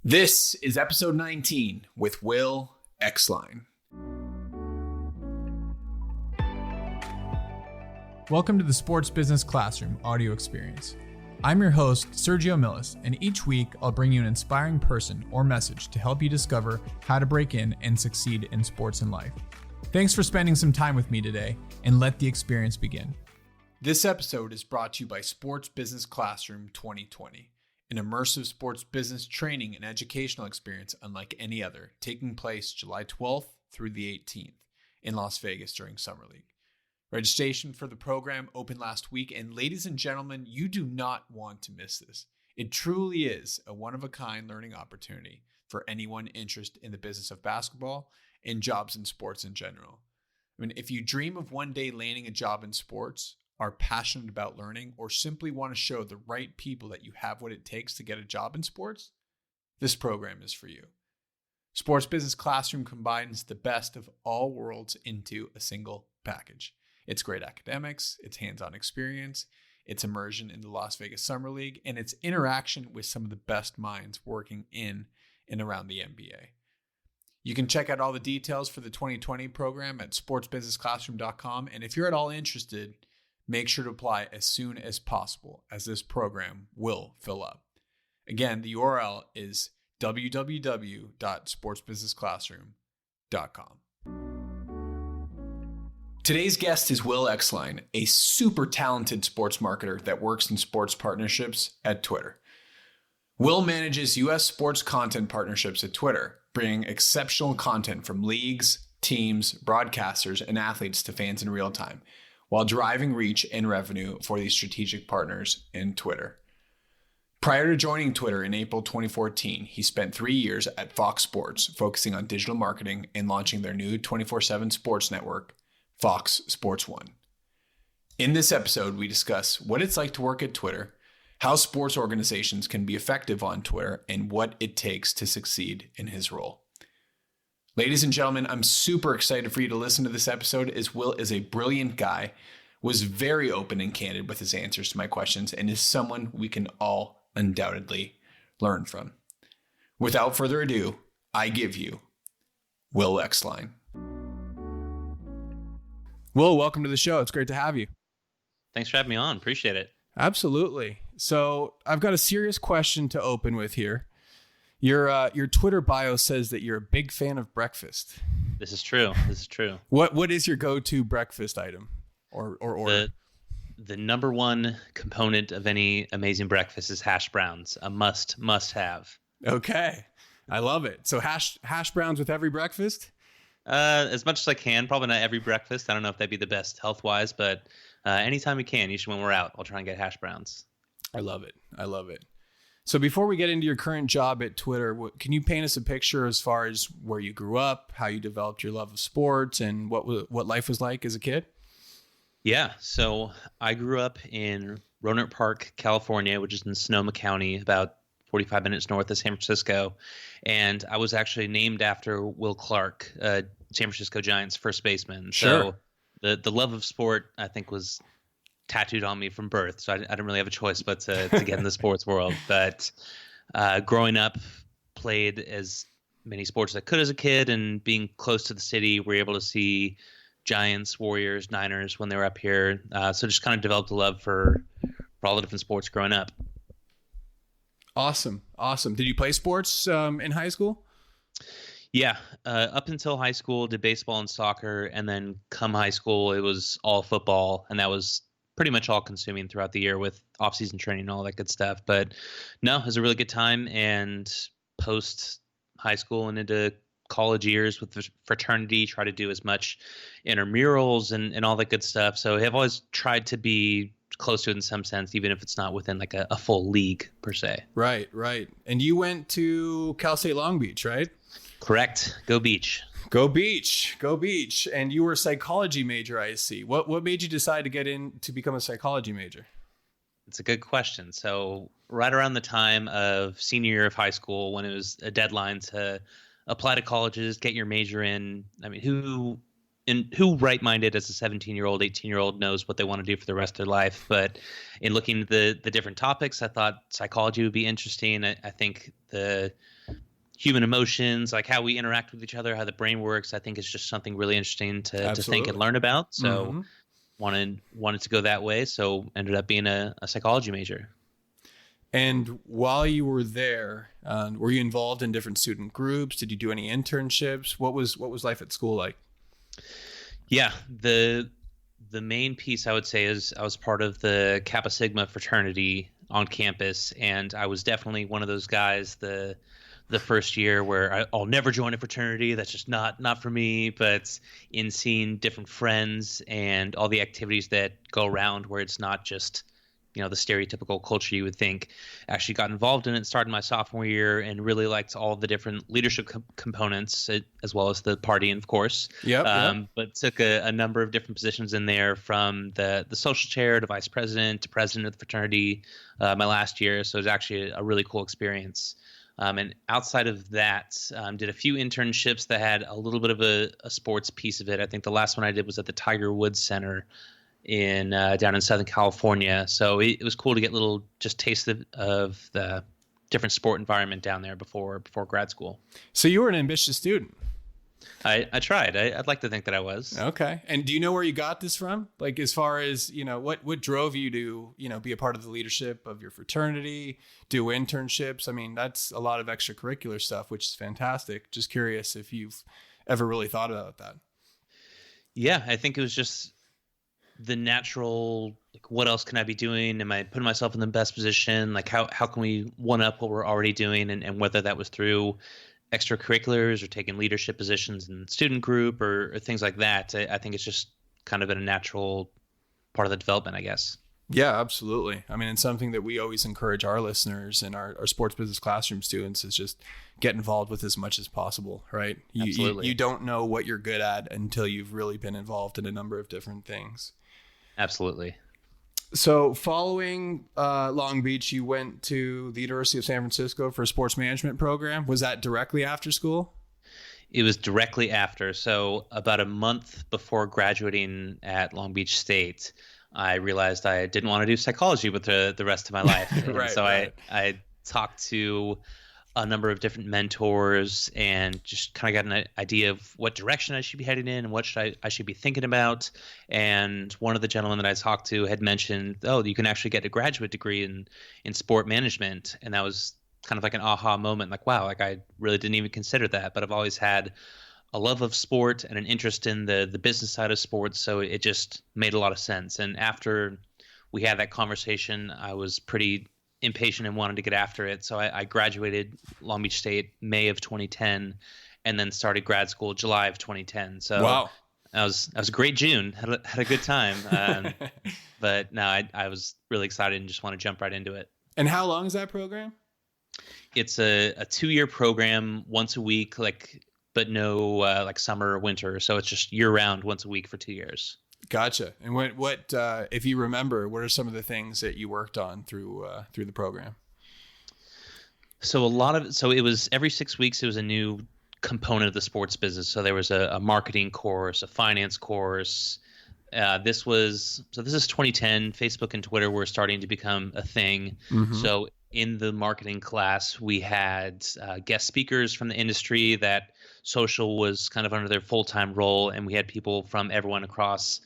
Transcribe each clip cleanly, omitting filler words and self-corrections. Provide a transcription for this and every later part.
This is episode 19 with Will Exline. Welcome to the Sports Business Classroom audio experience. I'm your host, Sergio Millis, and each week I'll bring you an inspiring person or message to help you discover how to break in and succeed in sports and life. Thanks for spending some time with me today, and let the experience begin. This episode is brought to you by Sports Business Classroom 2020. An immersive sports business training and educational experience unlike any other, taking place July 12th through the 18th in Las Vegas during Summer League. Registration for the program opened last week, and ladies and gentlemen, you do not want to miss this. It truly is a one-of-a-kind learning opportunity for anyone interested in the business of basketball and jobs in sports in general. I mean, if you dream of one day landing a job in sports, are passionate about learning, or simply want to show the right people that you have what it takes to get a job in sports, this program is for you. Sports Business Classroom combines the best of all worlds into a single package. It's great academics, it's hands-on experience, it's immersion in the Las Vegas Summer League, and it's interaction with some of the best minds working in and around the NBA. You can check out all the details for the 2020 program at sportsbusinessclassroom.com, and if you're at all interested, make sure to apply as soon as possible, as this program will fill up. Again, the URL is www.sportsbusinessclassroom.com. Today's guest is Will Exline, a super talented sports marketer that works in sports partnerships at Twitter. Will manages U.S. sports content partnerships at Twitter, bringing exceptional content from leagues, teams, broadcasters, and athletes to fans in real time, while driving reach and revenue for these strategic partners in Twitter. Prior to joining Twitter in April 2014, he spent 3 years at Fox Sports, focusing on digital marketing and launching their new 24/7 sports network, Fox Sports 1. In this episode, we discuss what it's like to work at Twitter, how sports organizations can be effective on Twitter, and what it takes to succeed in his role. Ladies and gentlemen, I'm super excited for you to listen to this episode, as Will is a brilliant guy, was very open and candid with his answers to my questions, and is someone we can all undoubtedly learn from. Without further ado, I give you Will Exline. Will, welcome to the show. It's great to have you. Thanks for having me on. Appreciate it. Absolutely. So I've got a serious question to open with here. Your Twitter bio says that you're a big fan of breakfast. This is true. What is your go-to breakfast item or order? The number one component of any amazing breakfast is hash browns. A must have. Okay. I love it. So hash browns with every breakfast? As much as I can. Probably not every breakfast. I don't know if that'd be the best health-wise, but anytime we can, usually when we're out, I'll try and get hash browns. I love it. So before we get into your current job at Twitter, can you paint us a picture as far as where you grew up, how you developed your love of sports, and what life was like as a kid? Yeah, so I grew up in Roanoke Park, California, which is in Sonoma County, about 45 minutes north of San Francisco. And I was actually named after Will Clark, San Francisco Giants first baseman. Sure. So the love of sport, I think, was tattooed on me from birth, so I didn't really have a choice but to get in the sports world. But growing up, played as many sports as I could as a kid, and being close to the city, we were able to see Giants, Warriors, Niners when they were up here. So just kind of developed a love for all the different sports growing up. Awesome. Did you play sports in high school? Yeah, up until high school, did baseball and soccer, and then come high school, it was all football, and that was pretty much all consuming throughout the year with off-season training and all that good stuff. But no, it was a really good time. And post high school and into college years with the fraternity, try to do as much intramurals and all that good stuff. So I've always tried to be close to it in some sense, even if it's not within like a full league per se. Right. And you went to Cal State Long Beach, right? Correct. Go Beach. Go Beach. And you were a psychology major, I see. What made you decide to get in to become a psychology major? It's a good question. So right around the time of senior year of high school, when it was a deadline to apply to colleges, get your major in, I mean, who right-minded as a 17-year-old, 18-year-old knows what they want to do for the rest of their life? But in looking at the different topics, I thought psychology would be interesting. I think the human emotions, like how we interact with each other, how the brain works, I think is just something really interesting to think and learn about. So wanted to go that way. So ended up being a psychology major. And while you were there, were you involved in different student groups? Did you do any internships? What was life at school like? Yeah, the main piece I would say is I was part of the Kappa Sigma fraternity on campus, and I was definitely one of those guys the first year where I'll never join a fraternity. That's just not for me. But in seeing different friends and all the activities that go around, where it's not just the stereotypical culture you would think, actually got involved in it, started my sophomore year, and really liked all the different leadership components, as well as the partying, of course. But took a number of different positions in there, from the social chair to vice president to president of the fraternity my last year. So it was actually a really cool experience. And outside of that, did a few internships that had a little bit of a sports piece of it. I think the last one I did was at the Tiger Woods Center in down in Southern California. So it was cool to get a little just taste of the different sport environment down there before grad school. So you were an ambitious student. I tried. I'd like to think that I was. Okay. And do you know where you got this from? Like, as far as, what drove you to, be a part of the leadership of your fraternity, do internships? I mean, that's a lot of extracurricular stuff, which is fantastic. Just curious if you've ever really thought about that. Yeah, I think it was just the natural, like, what else can I be doing? Am I putting myself in the best position? Like, how can we one up what we're already doing? And whether that was through extracurriculars or taking leadership positions in student group or things like that, I think it's just kind of been a natural part of the development, I guess. Yeah, absolutely. I mean, it's something that we always encourage our listeners and our sports business classroom students is just get involved with as much as possible, right? Absolutely. You don't know what you're good at until you've really been involved in a number of different things. Absolutely. So following Long Beach, you went to the University of San Francisco for a sports management program. Was that directly after school? It was directly after. So about a month before graduating at Long Beach State, I realized I didn't want to do psychology with the rest of my life. Right. I talked to a number of different mentors and just kind of got an idea of what direction I should be heading in and what I should be thinking about. And one of the gentlemen that I talked to had mentioned, you can actually get a graduate degree in sport management. And that was kind of like an aha moment. Like, wow, like I really didn't even consider that, but I've always had a love of sport and an interest in the business side of sports. So it just made a lot of sense. And after we had that conversation, I was pretty impatient and wanted to get after it. So I graduated Long Beach State May of 2010 and then started grad school July of 2010. So wow. That was a great June. Had a good time. But no, I was really excited and just want to jump right into it. And how long is that program? It's a 2-year program, once a week, but no like summer or winter. So it's just year round, once a week for 2 years. Gotcha. And what if you remember, what are some of the things that you worked on through the program? So it was every 6 weeks, it was a new component of the sports business. So there was a marketing course, a finance course. This is 2010. Facebook and Twitter were starting to become a thing. Mm-hmm. So in the marketing class, we had guest speakers from the industry that social was kind of under their full-time role. And we had people from everyone across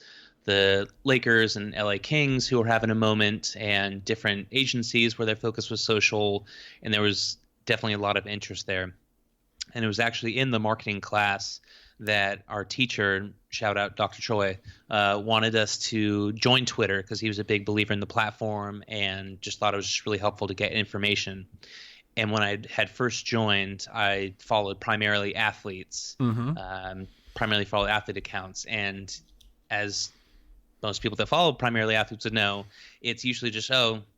the Lakers and LA Kings who were having a moment, and different agencies where their focus was social. And there was definitely a lot of interest there. And it was actually in the marketing class that our teacher, shout out Dr. Choi, wanted us to join Twitter because he was a big believer in the platform and just thought it was just really helpful to get information. And when I had first joined, I followed primarily athletes, primarily followed athlete accounts. And as most people that follow primarily athletes would know, it's usually just,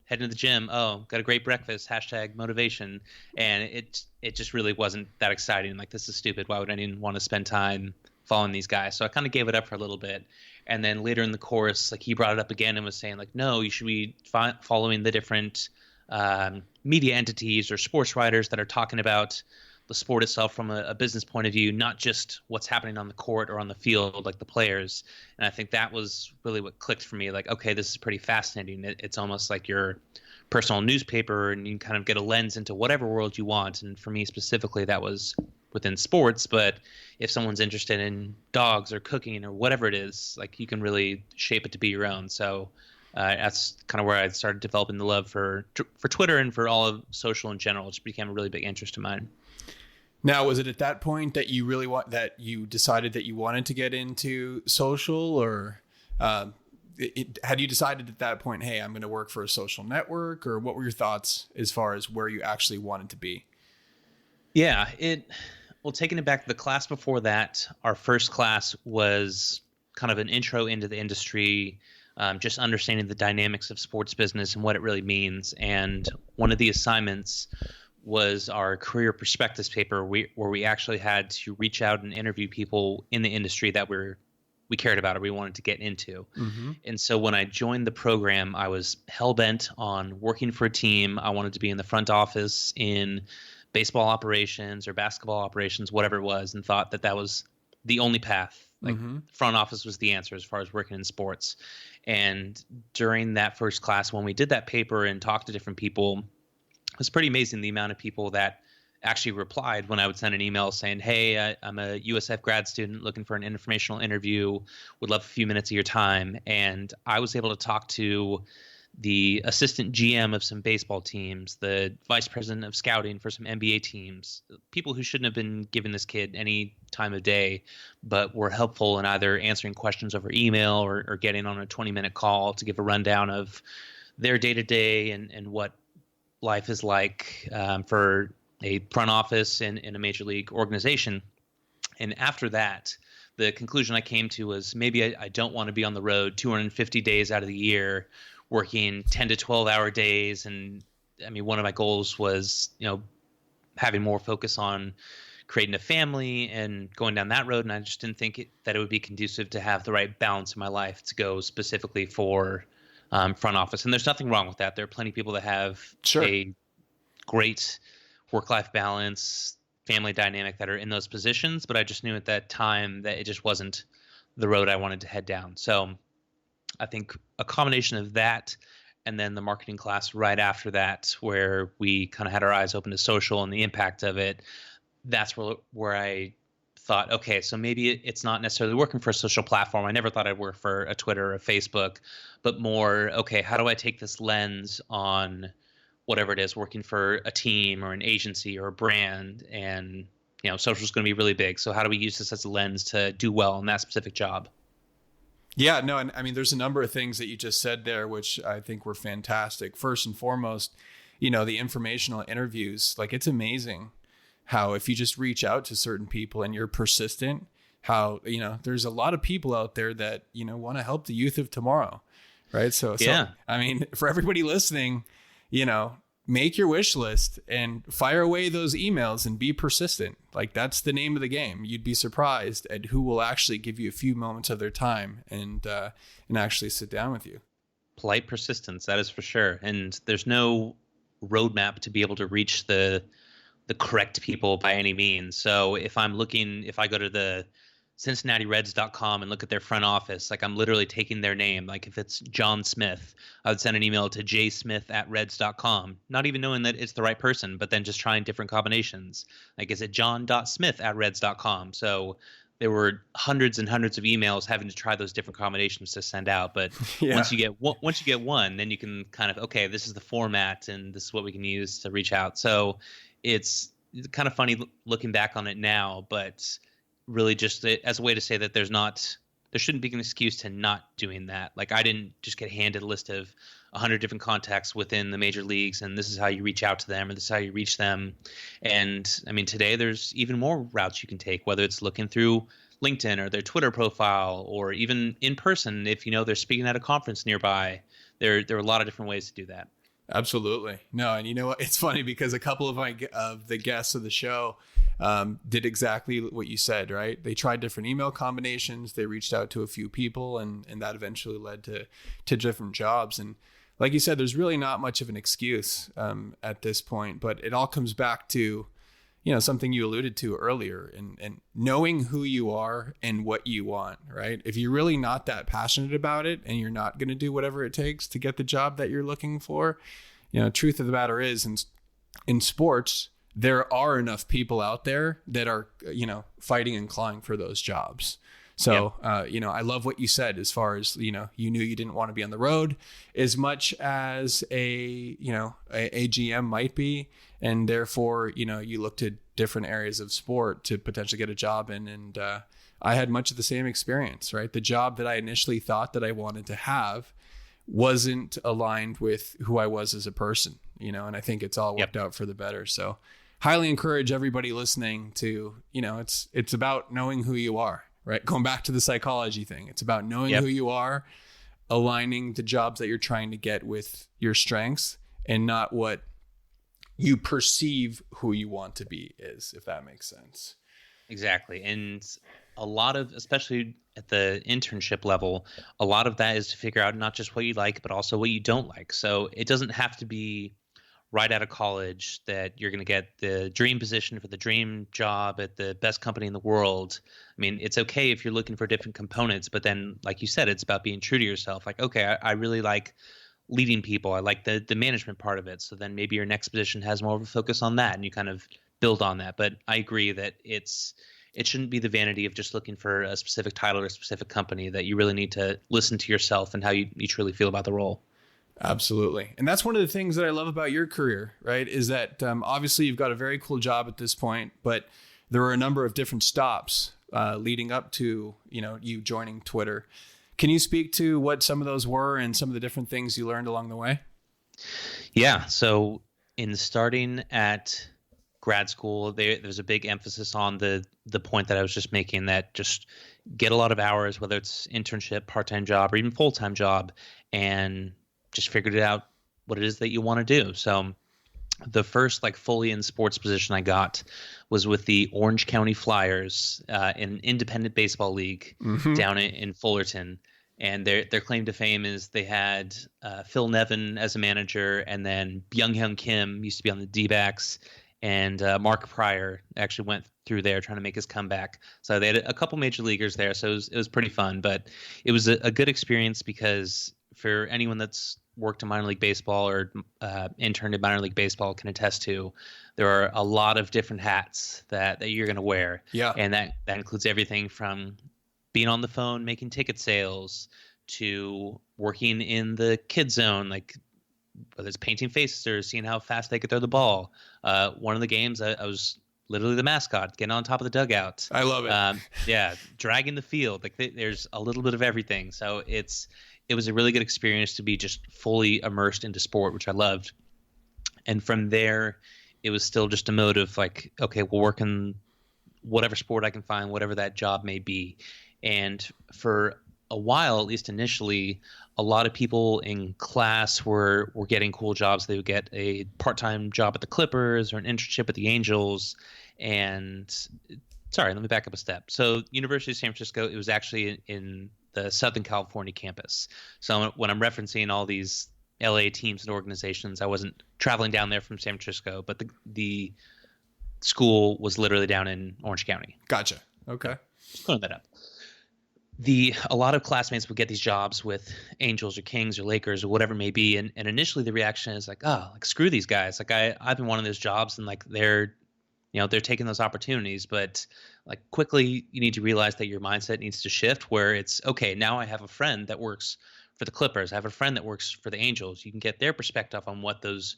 heading to the gym, got a great breakfast, #motivation. And it just really wasn't that exciting. Like, this is stupid. Why would anyone want to spend time following these guys? So I kind of gave it up for a little bit. And then later in the course, like, he brought it up again and was saying, like, no, you should be following the different media entities or sports writers that are talking about the sport itself from a business point of view, not just what's happening on the court or on the field, like the players. And I think that was really what clicked for me. Like, okay, this is pretty fascinating. It's almost like you're personal newspaper, and you can kind of get a lens into whatever world you want. And for me specifically, that was within sports. But if someone's interested in dogs or cooking or whatever it is, like, you can really shape it to be your own. So that's kind of where I started developing the love for Twitter and for all of social in general. It just became a really big interest of mine. Now, was it at that point that you really that you decided that you wanted to get into social, or had you decided at that point, hey, I'm going to work for a social network, or what were your thoughts as far as where you actually wanted to be? Yeah, well, taking it back to the class before that, our first class was kind of an intro into the industry, just understanding the dynamics of sports business and what it really means. And one of the assignments was our career prospectus paper, where we actually had to reach out and interview people in the industry that we cared about or we wanted to get into. Mm-hmm. And so when I joined the program, I was hell-bent on working for a team. I wanted to be in the front office in baseball operations or basketball operations, whatever it was, and thought that was the only path. Like, front office was the answer as far as working in sports. And during that first class, when we did that paper and talked to different people, it was pretty amazing the amount of people that actually replied when I would send an email saying, hey, I'm a USF grad student looking for an informational interview, would love a few minutes of your time. And I was able to talk to the assistant GM of some baseball teams, the vice president of scouting for some NBA teams, people who shouldn't have been giving this kid any time of day, but were helpful in either answering questions over email or getting on a 20-minute call to give a rundown of their day-to-day and what life is like for a front office in a major league organization. And after that, the conclusion I came to was maybe I don't want to be on the road 250 days out of the year, working 10 to 12 hour days. And I mean, one of my goals was, having more focus on creating a family and going down that road. And I just didn't think that it would be conducive to have the right balance in my life to go specifically for front office. And there's nothing wrong with that. There are plenty of people that have a great work-life balance, family dynamic that are in those positions. But I just knew at that time that it just wasn't the road I wanted to head down. So I think a combination of that and then the marketing class right after that, where we kind of had our eyes open to social and the impact of it, that's where I thought, okay, so maybe it's not necessarily working for a social platform. I never thought I'd work for a Twitter or a Facebook, but more, okay, how do I take this lens on whatever it is, working for a team or an agency or a brand? And, social is going to be really big. So how do we use this as a lens to do well in that specific job? Yeah, no, and I mean, there's a number of things that you just said there, which I think were fantastic. First and foremost, the informational interviews, like, it's amazing how if you just reach out to certain people and you're persistent, how, there's a lot of people out there that, want to help the youth of tomorrow. Right. So, I mean, for everybody listening, make your wish list and fire away those emails and be persistent. Like, that's the name of the game. You'd be surprised at who will actually give you a few moments of their time and actually sit down with you. Polite persistence, that is for sure. And there's no roadmap to be able to reach the correct people by any means. So if I go to the CincinnatiReds.com and look at their front office, like, I'm literally taking their name. Like, if it's John Smith, I would send an email to jsmith@reds.com, not even knowing that it's the right person, but then just trying different combinations. Like, is it john.smith@reds.com? So there were hundreds and hundreds of emails having to try those different combinations to send out. But once you get one, then you can kind of, okay, this is the format and this is what we can use to reach out. So it's kind of funny looking back on it now, but really just as a way to say that there shouldn't be an excuse to not doing that. Like, I didn't just get handed a list of 100 different contacts within the major leagues and this is how you reach out to them or this is how you reach them. And I mean, today there's even more routes you can take, whether it's looking through LinkedIn or their Twitter profile or even in person. If they're speaking at a conference nearby, there are a lot of different ways to do that. Absolutely. No, and you know what? It's funny because a couple of the guests of the show did exactly what you said, right? They tried different email combinations. They reached out to a few people and that eventually led to different jobs. And like you said, there's really not much of an excuse at this point, but it all comes back to, something you alluded to earlier and knowing who you are and what you want, right? If you're really not that passionate about it and you're not going to do whatever it takes to get the job that you're looking for, truth of the matter is in sports, there are enough people out there that are, fighting and clawing for those jobs. So, I love what you said as far as, you knew you didn't want to be on the road as much as a GM might be. And therefore, you looked at different areas of sport to potentially get a job in. And I had much of the same experience, right? The job that I initially thought that I wanted to have wasn't aligned with who I was as a person, and I think it's all worked out for the better. So highly encourage everybody listening to, it's about knowing who you are, right? Going back to the psychology thing, it's about knowing who you are, aligning the jobs that you're trying to get with your strengths and not what you perceive who you want to be is, if that makes sense. Exactly. And a lot of, especially at the internship level, a lot of that is to figure out not just what you like, but also what you don't like. So it doesn't have to be right out of college that you're going to get the dream position for the dream job at the best company in the world. I mean, it's okay if you're looking for different components, but then, like you said, it's about being true to yourself. Like, okay, I really like leading people. I like the management part of it. So then maybe your next position has more of a focus on that and you kind of build on that. But I agree that it shouldn't be the vanity of just looking for a specific title or a specific company, that you really need to listen to yourself and how you truly feel about the role. Absolutely. And that's one of the things that I love about your career, right? Is that obviously you've got a very cool job at this point, but there are a number of different stops leading up to, you joining Twitter. Can you speak to what some of those were and some of the different things you learned along the way? Yeah. So in starting at grad school, there's a big emphasis on the point that I was just making, that just get a lot of hours, whether it's internship, part-time job, or even full-time job, and just figured it out what it is that you want to do. So the first fully in sports position I got was with the Orange County Flyers, in independent baseball league down in Fullerton. And their claim to fame is they had Phil Nevin as a manager, and then Byung-Hyun Kim used to be on the D-backs, and Mark Pryor actually went through there trying to make his comeback. So they had a couple major leaguers there, so it was pretty fun. But it was a good experience because for anyone that's worked in minor league baseball or interned in minor league baseball can attest to, there are a lot of different hats that you're going to wear. Yeah. And that includes everything from being on the phone, making ticket sales, to working in the kid zone, like whether it's painting faces or seeing how fast they could throw the ball. One of the games, I was literally the mascot, getting on top of the dugout. I love it. Dragging the field. There's a little bit of everything. So it was a really good experience to be just fully immersed into sport, which I loved. And from there, it was still just a mode of okay, we'll work in whatever sport I can find, whatever that job may be. And for a while, at least initially, a lot of people in class were getting cool jobs. They would get a part-time job at the Clippers or an internship at the Angels. And sorry, let me back up a step. So University of San Francisco, it was actually in the Southern California campus. So when I'm referencing all these LA teams and organizations, I wasn't traveling down there from San Francisco, but the school was literally down in Orange County. Gotcha. Okay. Just clearing that up. A lot of classmates would get these jobs with Angels or Kings or Lakers or whatever it may be, and initially the reaction is screw these guys. I've been wanting those jobs, and they're taking those opportunities. But quickly you need to realize that your mindset needs to shift, where it's okay, now I have a friend that works for the Clippers. I have a friend that works for the Angels. You can get their perspective on what those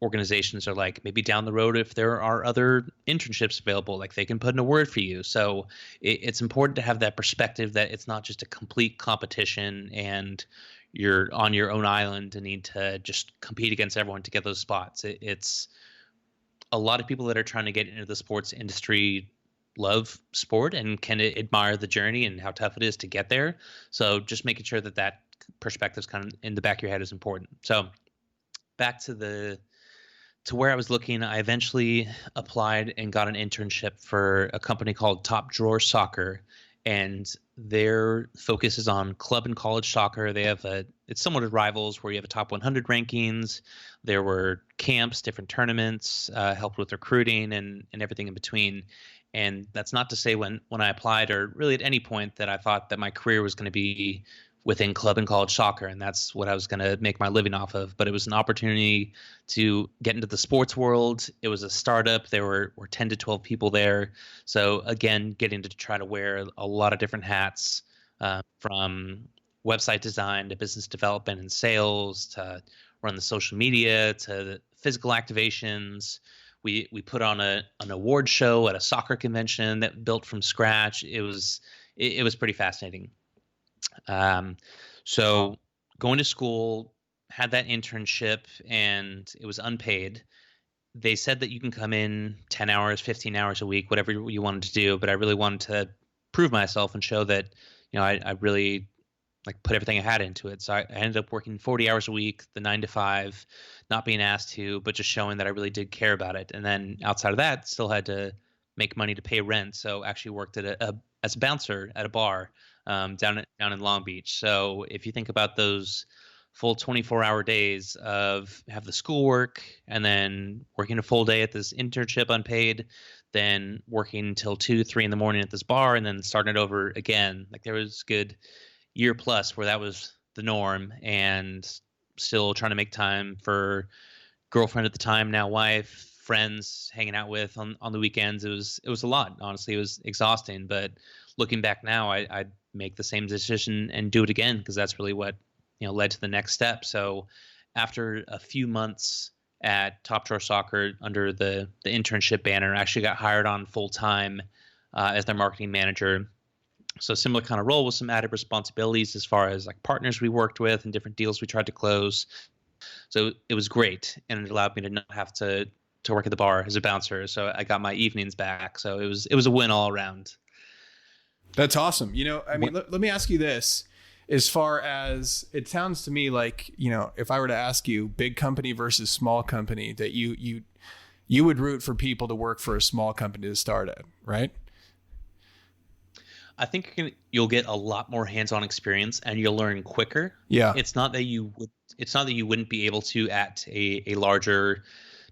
organizations are like. Maybe down the road, if there are other internships available, they can put in a word for you. So it's important to have that perspective that it's not just a complete competition and you're on your own island and need to just compete against everyone to get those spots. It's a lot of people that are trying to get into the sports industry love sport and can admire the journey and how tough it is to get there. So just making sure that perspective is kind of in the back of your head is important. So back to where I was looking, I eventually applied and got an internship for a company called Top Drawer Soccer, and their focus is on club and college soccer. They have it's somewhat of rivals where you have a top 100 rankings. There were camps, different tournaments, helped with recruiting and everything in between. And that's not to say when I applied or really at any point that I thought that my career was going to be within club and college soccer, and that's what I was going to make my living off of. But it was an opportunity to get into the sports world. It was a startup. There were 10 to 12 people there. So again, getting to try to wear a lot of different hats, from website design to business development and sales to run the social media to the physical activations. We put on an award show at a soccer convention that built from scratch. It was pretty fascinating. So going to school, had that internship, and it was unpaid. They said that you can come in 10 hours, 15 hours a week, whatever you wanted to do. But I really wanted to prove myself and show that, I really like put everything I had into it. So I ended up working 40 hours a week, the 9 to 5, not being asked to, but just showing that I really did care about it. And then outside of that, still had to make money to pay rent. So actually worked at as a bouncer at a bar, down in Long Beach. So if you think about those full 24-hour days of have the schoolwork and then working a full day at this internship unpaid, then working until 2, 3 in the morning at this bar, and then starting it over again. Like there was a good year plus where that was the norm, and still trying to make time for girlfriend at the time, now wife, friends, hanging out with on the weekends. It was a lot. Honestly, it was exhausting. But looking back now, I'd make the same decision and do it again, because that's really what led to the next step. So after a few months at Top Drawer Soccer under the internship banner, I actually got hired on full time as their marketing manager. So similar kind of role with some added responsibilities as far as like partners we worked with and different deals we tried to close. So it was great, and it allowed me to not have to work at the bar as a bouncer. So I got my evenings back. So it was a win all around. That's awesome. Let me ask you this. As far as it sounds to me like, if I were to ask you big company versus small company, that you would root for people to work for a small company to start at, right? I think you'll get a lot more hands-on experience and you'll learn quicker. Yeah. It's not that you wouldn't be able to at a larger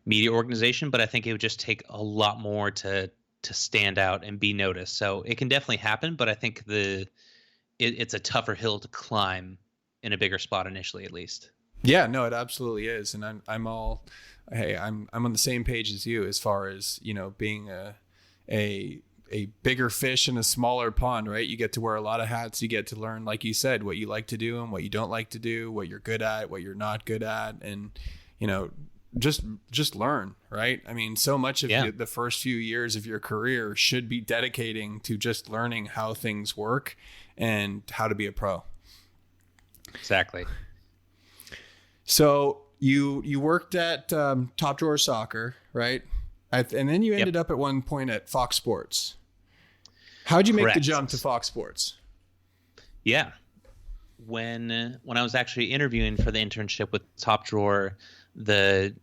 media organization, but I think it would just take a lot more to stand out and be noticed. So it can definitely happen, but I think it's a tougher hill to climb in a bigger spot initially, at least. Yeah, no, it absolutely is. And I'm on the same page as you as far as, being a bigger fish in a smaller pond, right? You get to wear a lot of hats. You get to learn, like you said, what you like to do and what you don't like to do, what you're good at, what you're not good at. And, just learn, right? I mean, so much of the first few years of your career should be dedicating to just learning how things work and how to be a pro. Exactly. So you worked at Top Drawer Soccer, right? And then you ended up at one point at Fox Sports. How'd you make the jump to Fox Sports? Yeah. When I was actually interviewing for the internship with Top Drawer, the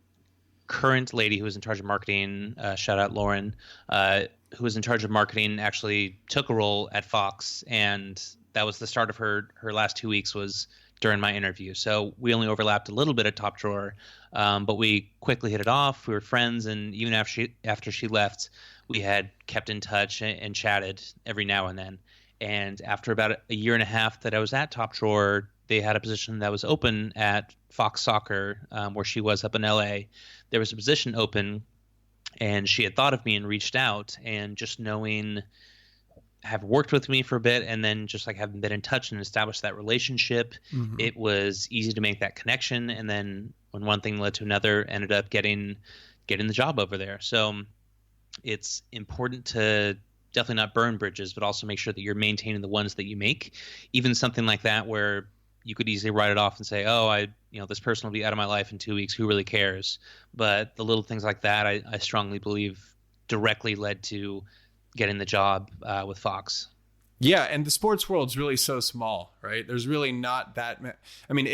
current lady who was in charge of marketing, shout out Lauren, who was in charge of marketing, actually took a role at Fox, and that was the start of her last 2 weeks was during my interview. So we only overlapped a little bit at Top Drawer, but we quickly hit it off. We were friends, and even after she left, we had kept in touch and chatted every now and then. And after about a year and a half that I was at Top Drawer, they had a position that was open at Fox Soccer, where she was up in LA. There was a position open, and she had thought of me and reached out, and just knowing, have worked with me for a bit, and then just like having been in touch and established that relationship, it was easy to make that connection. And then when one thing led to another, ended up getting the job over there. So it's important to definitely not burn bridges, but also make sure that you're maintaining the ones that you make. Even something like that where you could easily write it off and say, oh, this person will be out of my life in 2 weeks. Who really cares? But the little things like that, I strongly believe directly led to getting the job with Fox. Yeah. And the sports world's really so small, right? There's really not that I mean,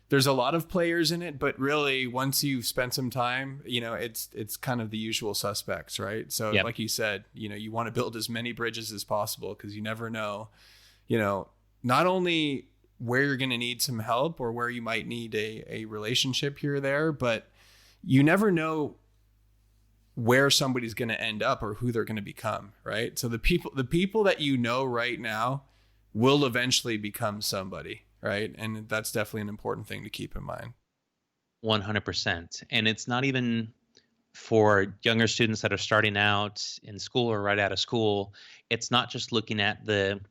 there's a lot of players in it, but really once you've spent some time, it's kind of the usual suspects, right? So like you said, you want to build as many bridges as possible, because you never know, not only where you're going to need some help or where you might need a relationship here or there, but you never know where somebody's going to end up or who they're going to become, right? So the people that right now will eventually become somebody, right? And that's definitely an important thing to keep in mind. 100%. And it's not even for younger students that are starting out in school or right out of school. It's not just looking at the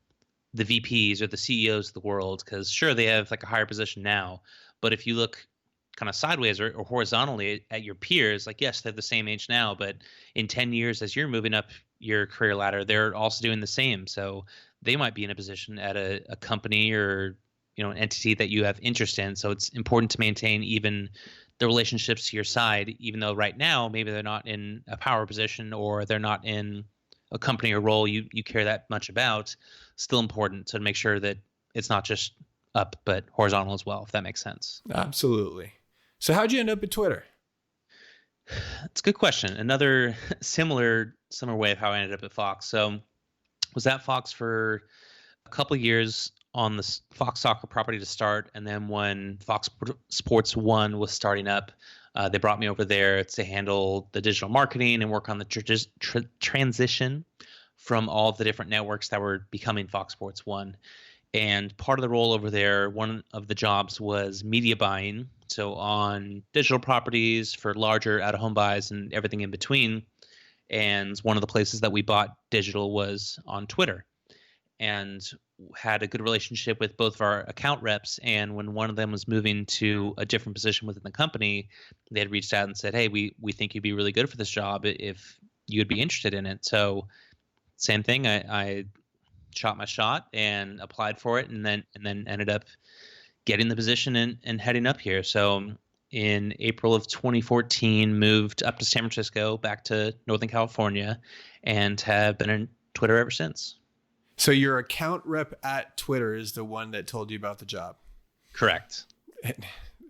VPs or the CEOs of the world, because sure, they have like a higher position now, but if you look kind of sideways or horizontally at your peers, like, yes, they're the same age now, but in 10 years, as you're moving up your career ladder, they're also doing the same. So they might be in a position at a company or, an entity that you have interest in. So it's important to maintain even the relationships to your side, even though right now, maybe they're not in a power position or they're not in a company or role you care that much about. Still important to make sure that it's not just up, but horizontal as well, if that makes sense. Absolutely. So how'd you end up at Twitter? It's a good question. Another similar way of how I ended up at Fox. So was at Fox for a couple of years on the Fox soccer property to start. And then when Fox Sports 1 was starting up, they brought me over there to handle the digital marketing and work on the transition from all the different networks that were becoming Fox Sports 1. And part of the role over there, one of the jobs was media buying. So on digital properties for larger out-of-home buys and everything in between. And one of the places that we bought digital was on Twitter, and had a good relationship with both of our account reps. And when one of them was moving to a different position within the company, they had reached out and said, hey, we think you'd be really good for this job if you'd be interested in it. So same thing. I shot my shot and applied for it, and then ended up getting the position and heading up here. So in April of 2014, moved up to San Francisco, back to Northern California, and have been in Twitter ever since. So your account rep at Twitter is the one that told you about the job? Correct.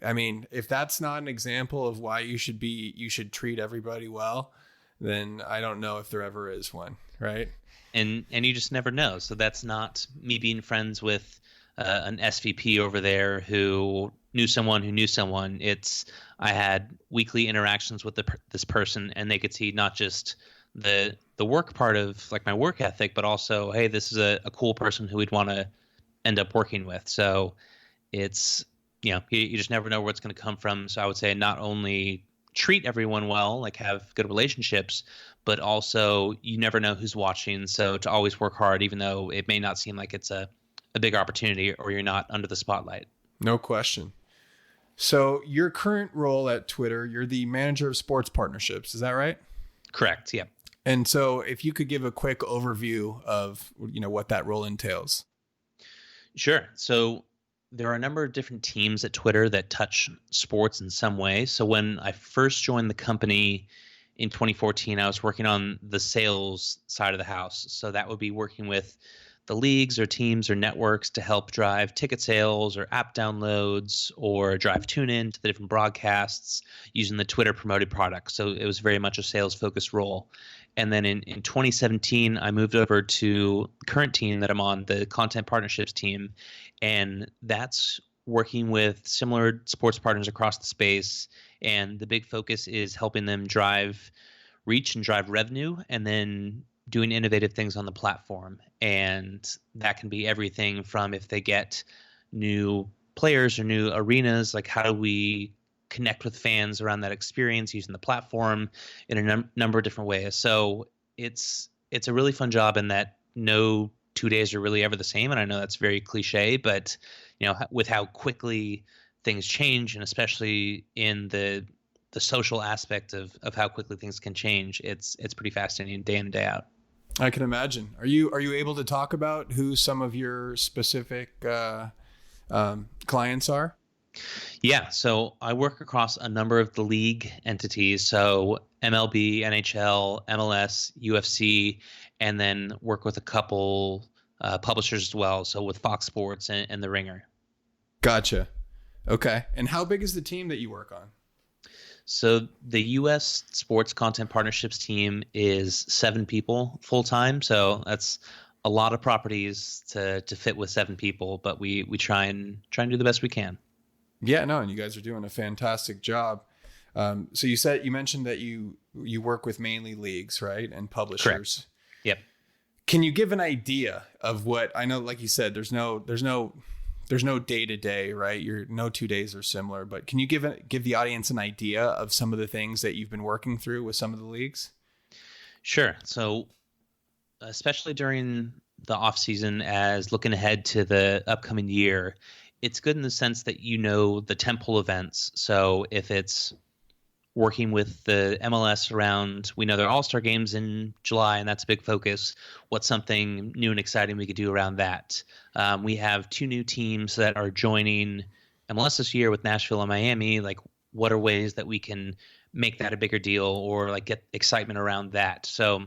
I mean, if that's not an example of why you should treat everybody well, then I don't know if there ever is one, right? And you just never know. So that's not me being friends with an SVP over there who knew someone who knew someone. It's I had weekly interactions with this person, and they could see not just the work part of like my work ethic, but also, hey, this is a cool person who we'd want to end up working with. So it's, you just never know where it's going to come from. So I would say not only treat everyone well, like have good relationships, but also you never know who's watching. So to always work hard, even though it may not seem like it's a big opportunity or you're not under the spotlight. No question. So your current role at Twitter, you're the manager of sports partnerships. Is that right? Correct. Yeah. And so if you could give a quick overview of, what that role entails. Sure. So there are a number of different teams at Twitter that touch sports in some way. So when I first joined the company in 2014, I was working on the sales side of the house. So that would be working with the leagues or teams or networks to help drive ticket sales or app downloads or drive tune-in to the different broadcasts using the Twitter promoted products. So it was very much a sales-focused role. And then in 2017, I moved over to the current team that I'm on, the content partnerships team. And that's working with similar sports partners across the space. And the big focus is helping them drive reach and drive revenue, and then doing innovative things on the platform. And that can be everything from if they get new players or new arenas, like how do we connect with fans around that experience using the platform in a number of different ways. So it's a really fun job in that no 2 days are really ever the same. And I know that's very cliche, but with how quickly things change, and especially in the social aspect of how quickly things can change, it's pretty fascinating day in and day out. I can imagine. Are you able to talk about who some of your specific clients are? Yeah, so I work across a number of the league entities, so MLB, NHL, MLS, UFC, and then work with a couple publishers as well, so with Fox Sports and The Ringer. Gotcha. Okay. And how big is the team that you work on? So the U.S. sports content partnerships team is 7 people full time. So that's a lot of properties to fit with 7 people, but we try and do the best we can. Yeah, no, and you guys are doing a fantastic job. So you mentioned that you work with mainly leagues, right, and publishers. Correct. Yep. Can you give an idea of what I know? Like you said, there's no day to day, right? No 2 days are similar, but can you give the audience an idea of some of the things that you've been working through with some of the leagues? Sure. So especially during the off season, as looking ahead to the upcoming year, it's good in the sense that the tentpole events. So if it's working with the MLS around, we know there are All-Star games in July, and that's a big focus. What's something new and exciting we could do around that? We have 2 new teams that are joining MLS this year with Nashville and Miami. Like, what are ways that we can make that a bigger deal or like get excitement around that? So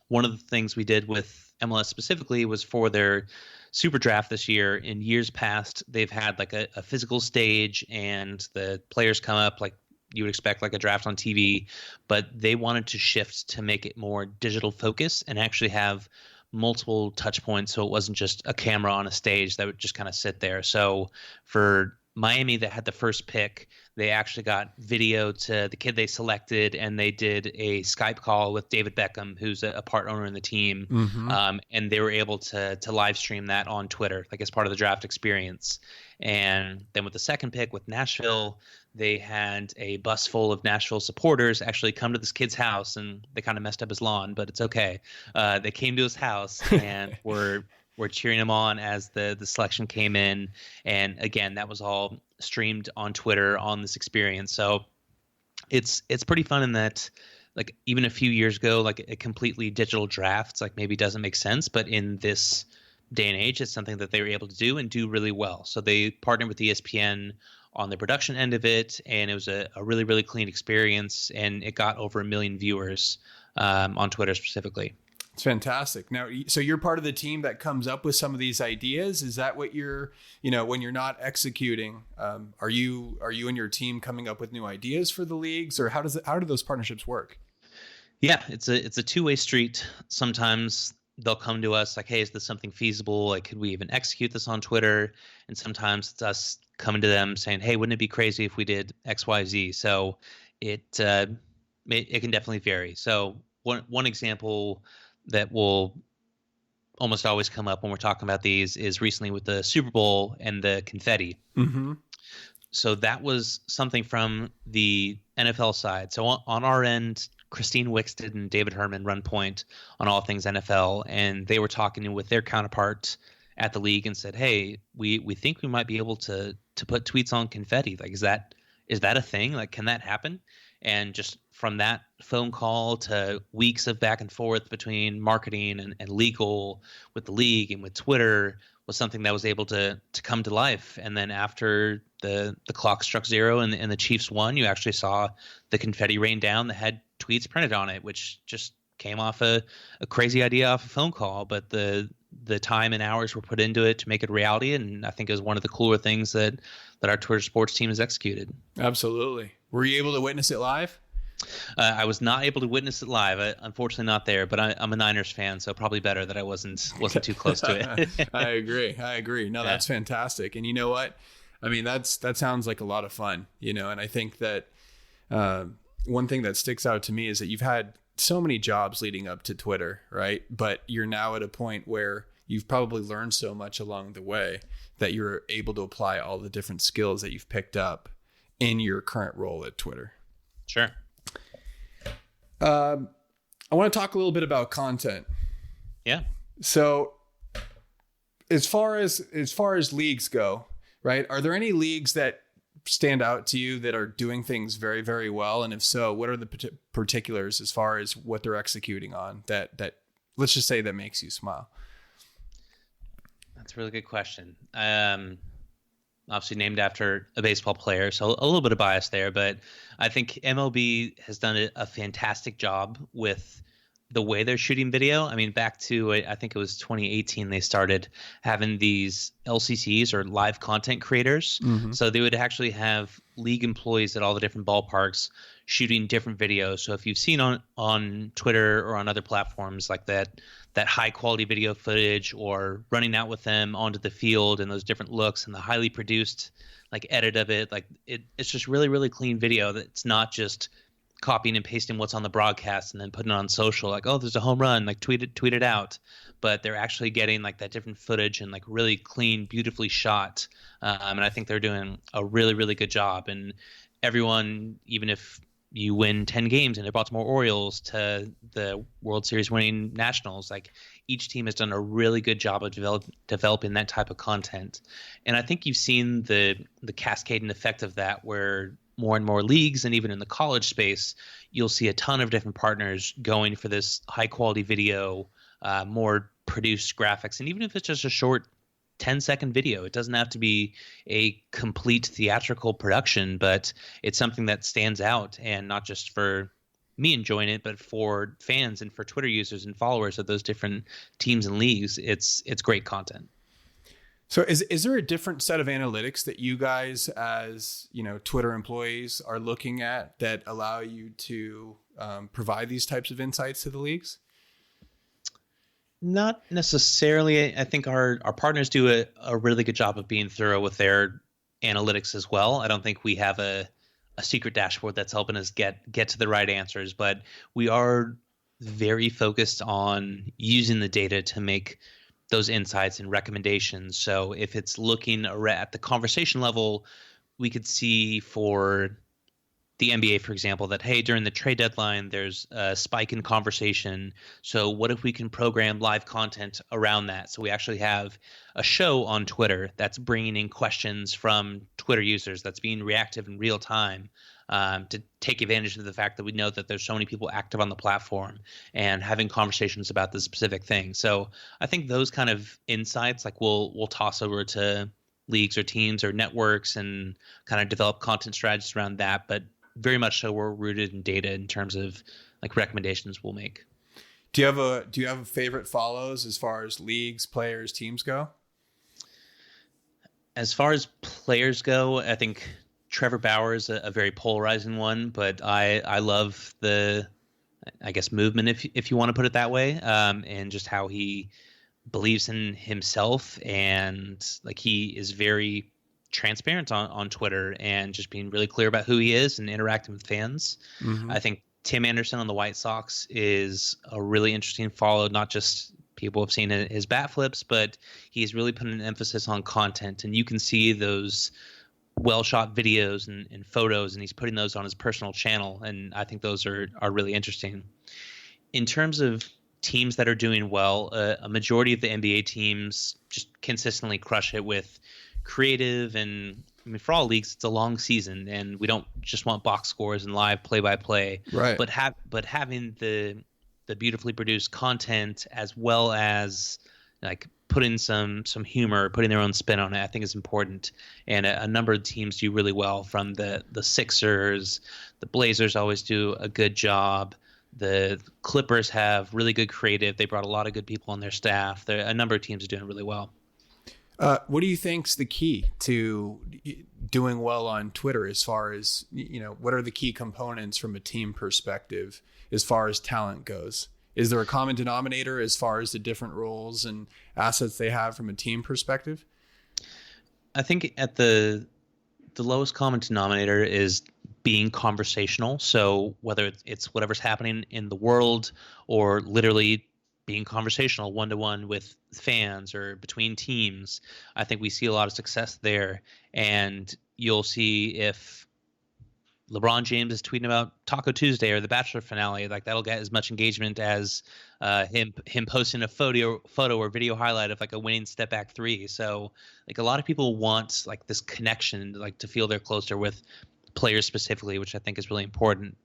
one of the things we did with MLS specifically was for their Super Draft this year. In years past, they've had like a physical stage and the players come up like you would expect, like a draft on TV, but they wanted to shift to make it more digital focused and actually have multiple touch points. So it wasn't just a camera on a stage that would just kind of sit there. So for Miami that had the first pick, they actually got video to the kid they selected, and they did a Skype call with David Beckham, who's a part owner in the team. Mm-hmm. And they were able to live stream that on Twitter, like as part of the draft experience. And then with the second pick with Nashville, they had a bus full of Nashville supporters actually come to this kid's house, and they kind of messed up his lawn, but it's okay. They came to his house and were cheering him on as the selection came in. And again, that was all streamed on Twitter on this experience. So it's pretty fun in that, like, even a few years ago, like a completely digital draft, like maybe doesn't make sense, but in this day and age, it's something that they were able to do and do really well. So they partnered with ESPN on the production end of it, and it was a really, really clean experience, and it got over 1 million viewers on Twitter specifically. It's fantastic. Now, so you're part of the team that comes up with some of these ideas. Is that what you're, when you're not executing, are you and your team coming up with new ideas for the leagues, or how do those partnerships work? Yeah, it's a two-way street. Sometimes they'll come to us like, hey, is this something feasible? Like, could we even execute this on Twitter? And sometimes it's us coming to them saying, hey, wouldn't it be crazy if we did X, Y, Z? So it can definitely vary. So one example that will almost always come up when we're talking about these is recently with the Super Bowl and the confetti. Mm-hmm. So that was something from the NFL side. So on our end, Christine Wixted and David Herman run point on all things NFL, and they were talking with their counterpart at the league and said, hey, we think we might be able to put tweets on confetti. Like, is that a thing? Like, can that happen? And just from that phone call to weeks of back and forth between marketing and legal with the league and with Twitter was something that was able to come to life. And then after the clock struck zero and the Chiefs won, you actually saw the confetti rain down that had tweets printed on it, which just came off a crazy idea off a phone call. But the time and hours were put into it to make it reality. And I think it was one of the cooler things that our Twitter sports team has executed. Absolutely. Were you able to witness it live? I was not able to witness it live. Unfortunately, not there. But I'm a Niners fan, so probably better that I wasn't too close to it. I agree. No, that's fantastic. And you know what? I mean, that sounds like a lot of fun. And I think that one thing that sticks out to me is that you've had so many jobs leading up to Twitter, right? But you're now at a point where you've probably learned so much along the way that you're able to apply all the different skills that you've picked up in your current role at Twitter. Sure. I want to talk a little bit about content. Yeah. So as far as leagues go, right? Are there any leagues that stand out to you that are doing things very, very well? And if so, what are the particulars as far as what they're executing on that let's just say that makes you smile? That's a really good question. Obviously named after a baseball player, so a little bit of bias there, but I think MLB has done a fantastic job with the way they're shooting video. I mean, back to, I think it was 2018, they started having these LCCs or live content creators. Mm-hmm. So they would actually have league employees at all the different ballparks shooting different videos. So if you've seen on Twitter or on other platforms like that high quality video footage, or running out with them onto the field and those different looks and the highly produced like edit of it, like it's just really, really clean video that's not just copying and pasting what's on the broadcast and then putting it on social, like, oh, there's a home run, like tweet it out. But they're actually getting like that different footage and like really clean, beautifully shot. And I think they're doing a really, really good job. And everyone, even if you win 10 games and the Baltimore Orioles to the World Series winning Nationals, like each team has done a really good job of developing that type of content. And I think you've seen the cascading effect of that, where more and more leagues, and even in the college space, you'll see a ton of different partners going for this high quality video, more produced graphics. And even if it's just a short 10-second video, it doesn't have to be a complete theatrical production, but it's something that stands out, and not just for me enjoying it, but for fans and for Twitter users and followers of those different teams and leagues. It's great content. So is there a different set of analytics that you guys, as Twitter employees, are looking at that allow you to provide these types of insights to the leagues? Not necessarily. I think our partners do a really good job of being thorough with their analytics as well. I don't think we have a secret dashboard that's helping us get to the right answers, but we are very focused on using the data to make those insights and recommendations. So if it's looking at the conversation level, we could see for the NBA, for example, that, hey, during the trade deadline, there's a spike in conversation. So what if we can program live content around that? So we actually have a show on Twitter that's bringing in questions from Twitter users, that's being reactive in real time, to take advantage of the fact that we know that there's so many people active on the platform and having conversations about the specific thing. So I think those kind of insights, like we'll toss over to leagues or teams or networks and kind of develop content strategies around that. But very much so, we're rooted in data in terms of like recommendations we'll make. Do you have a favorite follows as far as leagues, players, teams go? As far as players go, I think Trevor Bauer is a very polarizing one, but I love the, I guess, movement, if you want to put it that way, and just how he believes in himself, and like he is very transparent on Twitter and just being really clear about who he is and interacting with fans. Mm-hmm. I think Tim Anderson on the White Sox is a really interesting follow. Not just people have seen his bat flips, but he's really putting an emphasis on content, and you can see those well-shot videos and photos, and he's putting those on his personal channel, and I think those are really interesting. In terms of teams that are doing well, a majority of the NBA teams just consistently crush it with creative, and I mean, for all leagues, it's a long season, and we don't just want box scores and live play-by-play, right? But having the beautifully produced content, as well as like putting some humor, putting their own spin on it, I think is important. And a number of teams do really well, from the Sixers, the Blazers always do a good job. The Clippers have really good creative. They brought a lot of good people on their staff. A number of teams are doing really well. What do you think's the key to doing well on Twitter, as far as, what are the key components from a team perspective as far as talent goes? Is there a common denominator as far as the different roles and assets they have from a team perspective? I think at the lowest common denominator is being conversational. So whether it's whatever's happening in the world, or literally being conversational one-to-one with fans or between teams, I think we see a lot of success there. And you'll see if LeBron James is tweeting about Taco Tuesday or the Bachelor finale, like that'll get as much engagement as him posting a photo or video highlight of like a winning step back three. So like a lot of people want like this connection, like to feel they're closer with players specifically, which I think is really important.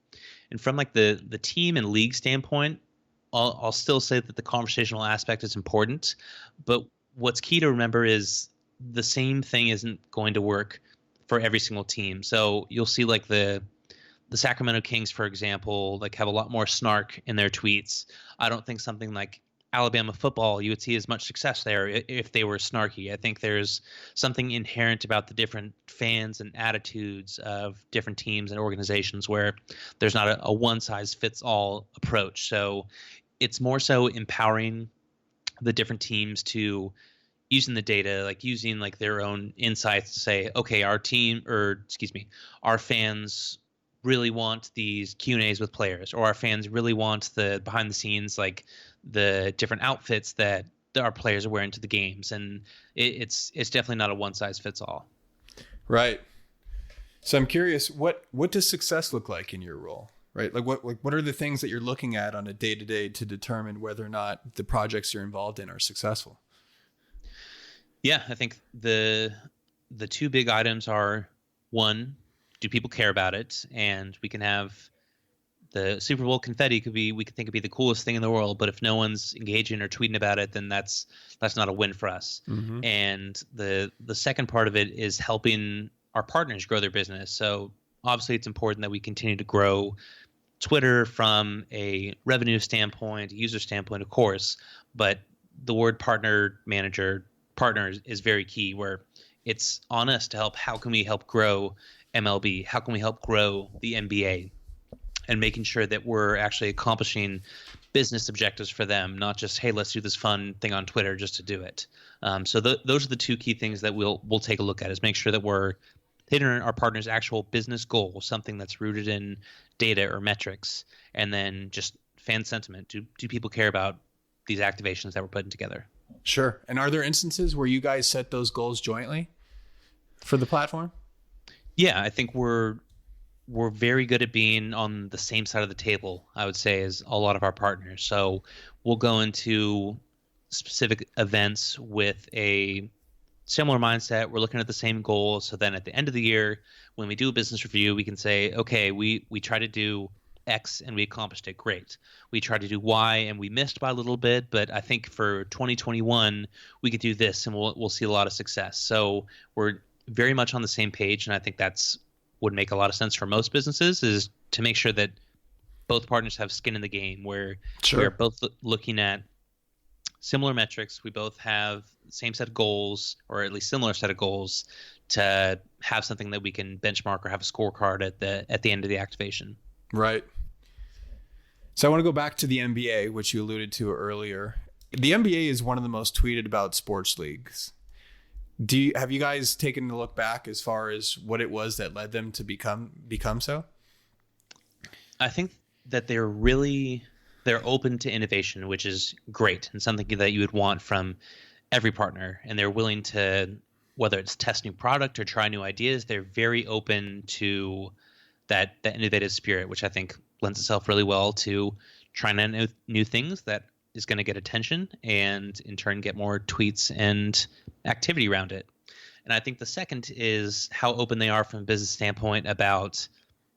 And from like the team and league standpoint, I'll still say that the conversational aspect is important, but what's key to remember is the same thing isn't going to work for every single team. So you'll see like the Sacramento Kings, for example, like have a lot more snark in their tweets. I don't think something like Alabama football, you would see as much success there if they were snarky. I think there's something inherent about the different fans and attitudes of different teams and organizations where there's not a one-size-fits-all approach. So it's more so empowering the different teams to using the data, like using like their own insights to say, okay, our fans really want these Q&As with players, or our fans really want the behind the scenes, like the different outfits that our players are wearing to the games. And it's definitely not a one size fits all. Right. So I'm curious, what does success look like in your role? Right? Like what are the things that you're looking at on a day-to-day to determine whether or not the projects you're involved in are successful? Yeah, I think the two big items are, one, do people care about it? And we can have the Super Bowl confetti we could think it'd be the coolest thing in the world, but if no one's engaging or tweeting about it, then that's not a win for us. Mm-hmm. And the second part of it is helping our partners grow their business. So obviously it's important that we continue to grow Twitter from a revenue standpoint, a user standpoint, of course, but the word partners is very key, where it's on us to help. How can we help grow MLB? How can we help grow the NBA? And making sure that we're actually accomplishing business objectives for them, not just, hey, let's do this fun thing on Twitter just to do it. So those are the two key things that we'll take a look at, is make sure that we're hitting our partner's actual business goal, something that's rooted in data or metrics, and then just fan sentiment. Do people care about these activations that we're putting together? Sure. And are there instances where you guys set those goals jointly for the platform? Yeah, I think we're very good at being on the same side of the table, I would say, as a lot of our partners. So we'll go into specific events with a similar mindset. We're looking at the same goals. So then at the end of the year, when we do a business review, we can say, okay, we try to do X and we accomplished it. Great. We tried to do Y and we missed by a little bit, but I think for 2021, we could do this and we'll see a lot of success. So we're very much on the same page. And I think that's would make a lot of sense for most businesses, is to make sure that both partners have skin in the game, where we're both looking at similar metrics. We both have the same set of goals, or at least similar set of goals, to have something that we can benchmark or have a scorecard at the end of the activation. Right. So I want to go back to the NBA, which you alluded to earlier. The NBA is one of the most tweeted about sports leagues. Have you guys taken a look back as far as what it was that led them to become so? I think that they're open to innovation, which is great, and something that you would want from every partner. And they're willing to, whether it's test new product or try new ideas, they're very open to that innovative spirit, which I think lends itself really well to trying new things that is going to get attention and in turn get more tweets and activity around it. And I think the second is how open they are from a business standpoint about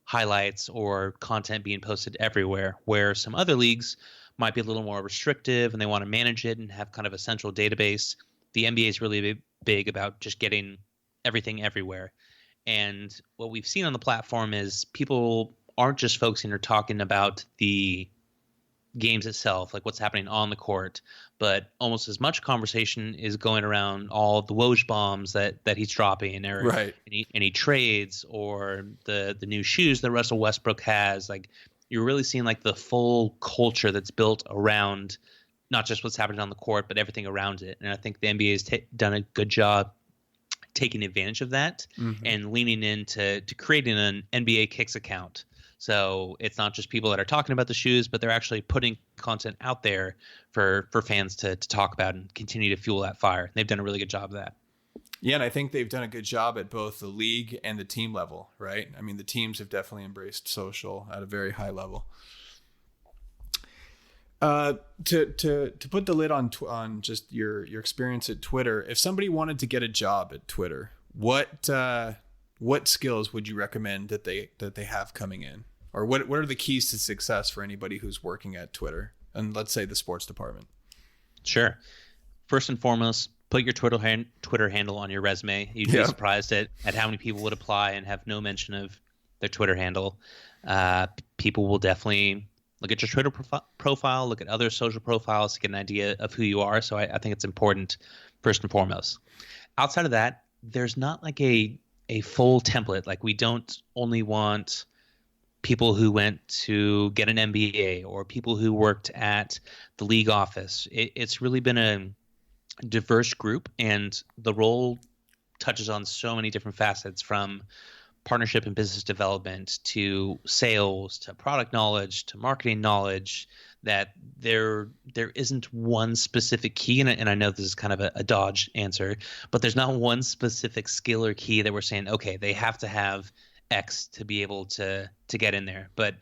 highlights or content being posted everywhere, where some other leagues might be a little more restrictive and they want to manage it and have kind of a central database. The NBA is really big about just getting everything everywhere. And what we've seen on the platform is people aren't just focusing or talking about the games itself, like what's happening on the court, but almost as much conversation is going around all the Woj bombs that he's dropping, or right. any trades, or the new shoes that Russell Westbrook has. Like, you're really seeing like the full culture that's built around not just what's happening on the court, but everything around it. And I think the NBA has done a good job taking advantage of that and leaning into creating an NBA Kicks account. So it's not just people that are talking about the shoes, but they're actually putting content out there for fans to talk about and continue to fuel that fire. They've done a really good job of that. Yeah, and I think they've done a good job at both the league and the team level, right? I mean, the teams have definitely embraced social at a very high level. To put the lid on just your experience at Twitter, if somebody wanted to get a job at Twitter, what skills would you recommend that they have coming in? Or what are the keys to success for anybody who's working at Twitter, and let's say the sports department? Sure. First and foremost, put your Twitter handle on your resume. You'd be surprised at how many people would apply and have no mention of their Twitter handle. People will definitely look at your Twitter profile, look at other social profiles to get an idea of who you are. So I think it's important, first and foremost. Outside of that, there's not like a full template. Like, we don't only want people who went to get an MBA or people who worked at the league office. It's really been a diverse group, and the role touches on so many different facets, from partnership and business development to sales to product knowledge to marketing knowledge, that there isn't one specific key. And I know this is kind of a dodge answer, but there's not one specific skill or key that we're saying, okay, they have to have X to be able to get in there. But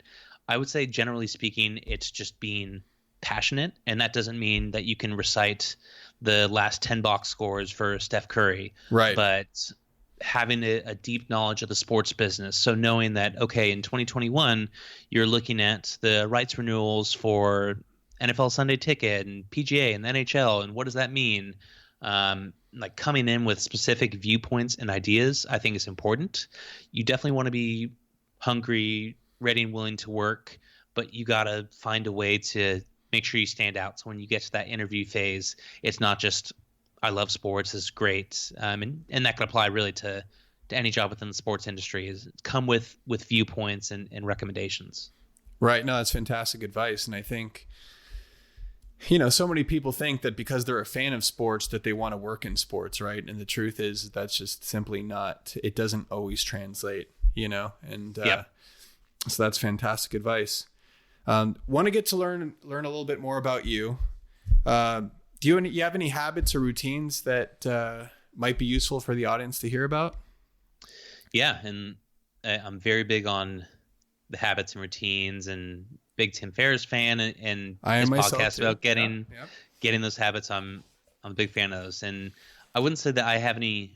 I would say, generally speaking, it's just being passionate. And that doesn't mean that you can recite the last 10 box scores for Steph Curry. Right. But having a deep knowledge of the sports business. So knowing that, okay, in 2021, you're looking at the rights renewals for NFL Sunday Ticket and PGA and the NHL. And what does that mean? Like coming in with specific viewpoints and ideas, I think is important. You definitely want to be hungry, ready and willing to work, but you got to find a way to make sure you stand out. So when you get to that interview phase, it's not just, I love sports, this is great. And that could apply really to any job within the sports industry, is come with viewpoints and recommendations. Right. No, that's fantastic advice. And I think, so many people think that because they're a fan of sports that they want to work in sports, right? And the truth is that's just simply not, it doesn't always translate, and so that's fantastic advice. Want to get to learn a little bit more about you. Do you have any habits or routines that might be useful for the audience to hear about? Yeah, and I'm very big on the habits and routines, and big Tim Ferriss fan, and his podcast about getting those habits. I'm a big fan of those, and I wouldn't say that I have any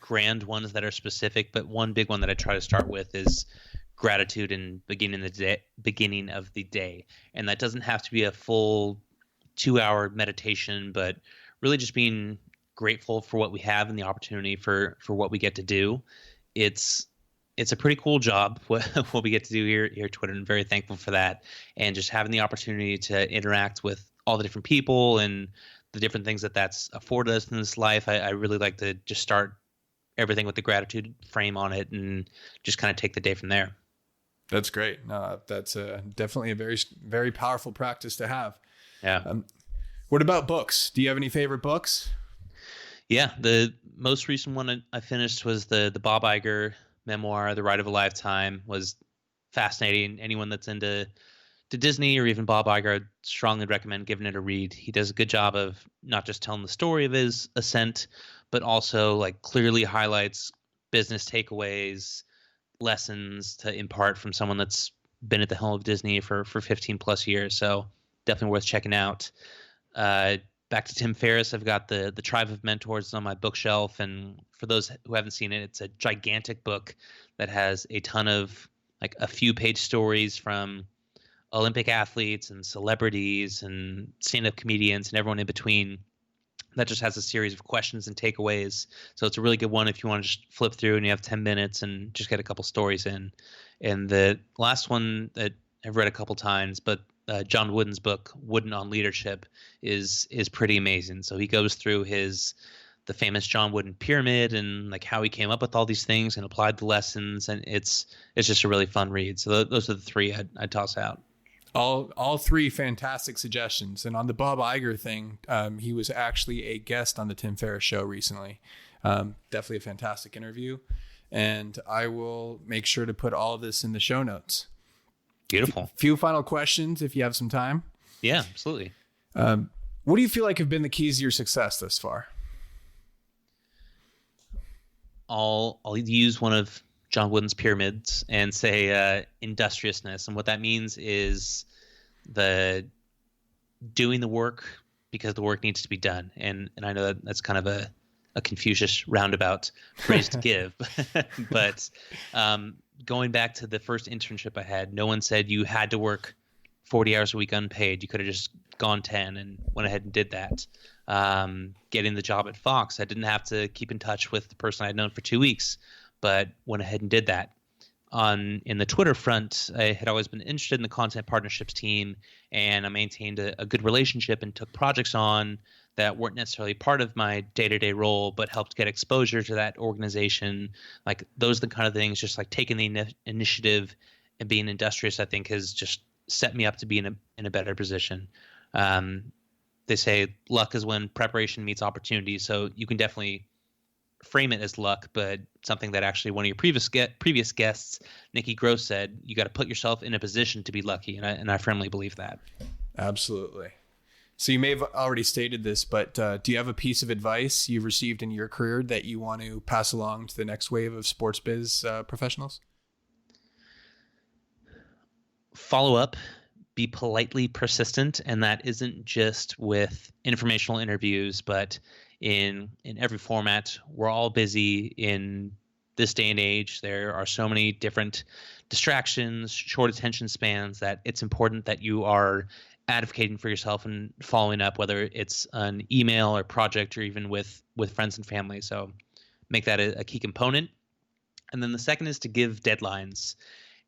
grand ones that are specific, but one big one that I try to start with is gratitude in beginning of the day, and that doesn't have to be a full 2-hour meditation, but really just being grateful for what we have and the opportunity for what we get to do. It's a pretty cool job what we get to do here at Twitter, and very thankful for that. And just having the opportunity to interact with all the different people and the different things that's afforded us in this life. I really like to just start everything with the gratitude frame on it and just kind of take the day from there. That's great. No, that's definitely a very, very powerful practice to have. Yeah. What about books? Do you have any favorite books? Yeah. The most recent one I finished was the Bob Iger memoir, The Ride of a Lifetime. Was fascinating. Anyone that's into Disney or even Bob Iger, I'd strongly recommend giving it a read. He does a good job of not just telling the story of his ascent, but also like clearly highlights business takeaways, lessons to impart from someone that's been at the helm of Disney for 15 plus years. So definitely worth checking out. Back to Tim Ferriss, I've got the Tribe of Mentors on my bookshelf, and for those who haven't seen it, it's a gigantic book that has a ton of like a few page stories from Olympic athletes and celebrities and stand-up comedians and everyone in between. That just has a series of questions and takeaways. So it's a really good one if you want to just flip through and you have 10 minutes and just get a couple stories in. And the last one that I've read a couple times, but John Wooden's book, Wooden on Leadership, is pretty amazing. So he goes through the famous John Wooden pyramid and like how he came up with all these things and applied the lessons. And it's just a really fun read. So those are the three I'd toss out. All three fantastic suggestions. And on the Bob Iger thing, he was actually a guest on the Tim Ferriss show recently. Definitely a fantastic interview. And I will make sure to put all of this in the show notes. Beautiful. Few final questions if you have some time. Yeah, absolutely. What do you feel like have been the keys to your success thus far? I'll use one of John Wooden's pyramids and say industriousness. And what that means is the doing the work because the work needs to be done. And I know that's kind of a Confucius roundabout phrase to give. But going back to the first internship I had, no one said you had to work 40 hours a week unpaid. You could have just gone 10 and went ahead and did that. Getting the job at Fox, I didn't have to keep in touch with the person I'd known for 2 weeks, but went ahead and did that. In the Twitter front, I had always been interested in the content partnerships team, and I maintained a good relationship and took projects on that weren't necessarily part of my day-to-day role, but helped get exposure to that organization. Like those are the kind of things, just like taking the initiative and being industrious, I think has just set me up to be in a better position. They say luck is when preparation meets opportunity. So you can definitely frame it as luck, but something that actually one of your previous guests, Nikki Gross, said, you got to put yourself in a position to be lucky. And I firmly believe that. Absolutely. So you may have already stated this, but do you have a piece of advice you've received in your career that you want to pass along to the next wave of sports biz professionals? Follow up, be politely persistent. And that isn't just with informational interviews, but in every format. We're all busy in this day and age. There are so many different distractions, short attention spans, that it's important that you are advocating for yourself and following up, whether it's an email or project or even with friends and family. So make that a key component. And then the second is to give deadlines.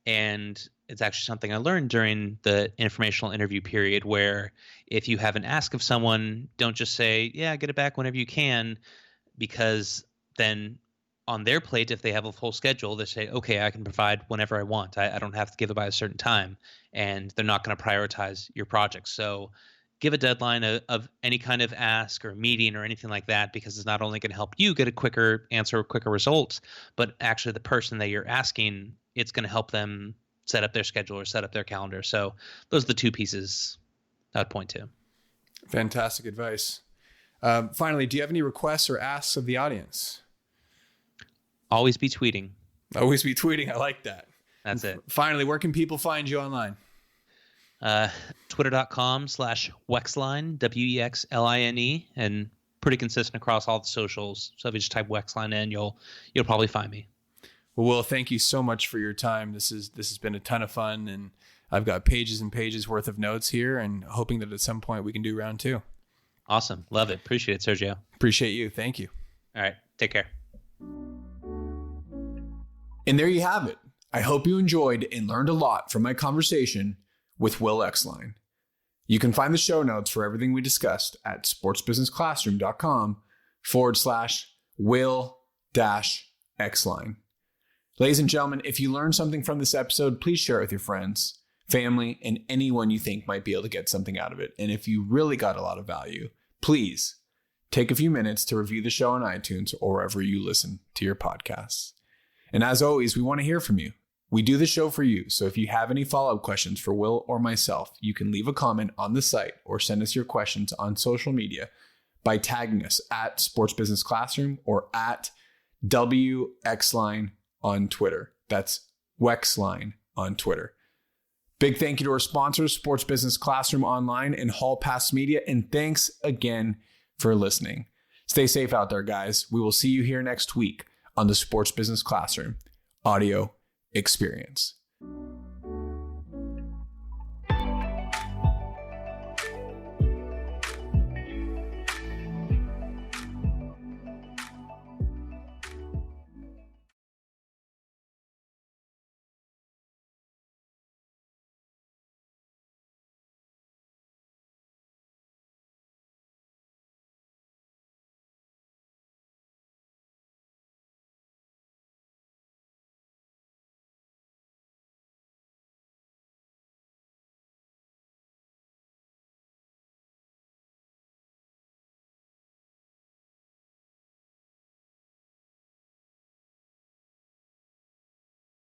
And it's actually something I learned during the informational interview period, where if you have an ask of someone, don't just say, yeah, get it back whenever you can, because then on their plate, if they have a full schedule, they say, okay, I can provide whenever I want. I don't have to give it by a certain time, and they're not going to prioritize your project. So give a deadline of any kind of ask or meeting or anything like that, because it's not only going to help you get a quicker answer, quicker results, but actually the person that you're asking, it's going to help them set up their schedule or set up their calendar. So those are the two pieces I'd point to. Fantastic advice. Finally, do you have any requests or asks of the audience? Always be tweeting. Always be tweeting. I like that. That's it. Finally, where can people find you online? Twitter.com/Wexline, Wexline, and pretty consistent across all the socials. So if you just type Wexline in, you'll probably find me. Well, Will, thank you so much for your time. This has been a ton of fun, and I've got pages and pages worth of notes here, and hoping that at some point we can do round 2. Awesome. Love it. Appreciate it, Sergio. Appreciate you. Thank you. All right. Take care. And there you have it. I hope you enjoyed and learned a lot from my conversation with Will Exline. You can find the show notes for everything we discussed at sportsbusinessclassroom.com/Will-Exline. Ladies and gentlemen, if you learned something from this episode, please share it with your friends, family, and anyone you think might be able to get something out of it. And if you really got a lot of value, please take a few minutes to review the show on iTunes or wherever you listen to your podcasts. And as always, we want to hear from you. We do the show for you, so if you have any follow-up questions for Will or myself, you can leave a comment on the site or send us your questions on social media by tagging us at Sports Business Classroom or at WXline on Twitter. That's Wexline on Twitter. Big thank you to our sponsors, Sports Business Classroom Online and Hall Pass Media, and thanks again for listening. Stay safe out there, guys. We will see you here next week on the Sports Business Classroom audio experience.